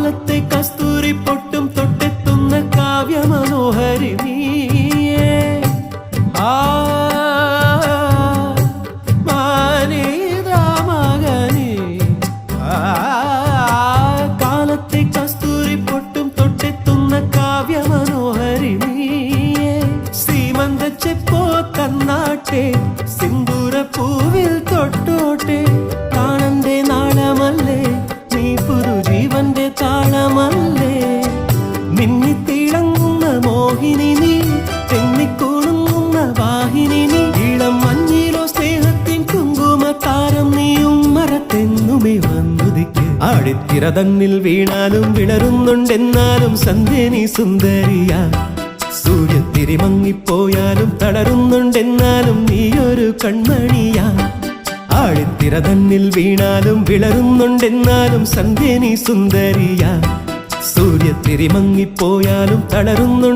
കാലത്തെ കസ്തൂരി പൊട്ടും തൊട്ടെത്തുന്ന കാവ്യമനോഹരി നീയേ. കാലത്തെ കസ്തൂരി പൊട്ടും തൊട്ടെത്തുന്ന കാവ്യമനോഹരി നീയേ. സീമന്തച്ചെപ്പോ തന്നാട്ടെ, സിന്ദൂര പൂവിൽ തൊട്ടോട്ടെ. പ്രാണന്റെ നാളമല്ലേ നീ, പുതുജീവന്റെ താളമല്ലേ. മിന്നിത്തിളങ്ങുന്ന മോഹിനി നീ, തെന്നിക്കുണുങ്ങുന്ന വാഹിനി നീ. ഇളം മഞ്ഞിലോ സ്നേഹത്തിൻ കുങ്കുമ താരം നീയും മരത്തെന്നുമേ വന്നുദിക്ക്. ആടിത്തിര തന്നിൽ വീണാലും വിളരുന്നുണ്ടെന്നാലും സന്ധ്യ നീ സുന്ദരിയാ. സൂര്യത്തിരി മങ്ങിപ്പോയാലും തളരുന്നുണ്ടെന്നാലും നീയൊരു കൺമണിയാ. ആഴിത്തിര തന്നിൽ വീണാലും വിളരുന്നുണ്ടെന്നാലും സന്ധ്യ നീ സുന്ദരിയാ. സൂര്യത്തിരി മങ്ങിപ്പോയാലും തളരുന്നുണ്ട്.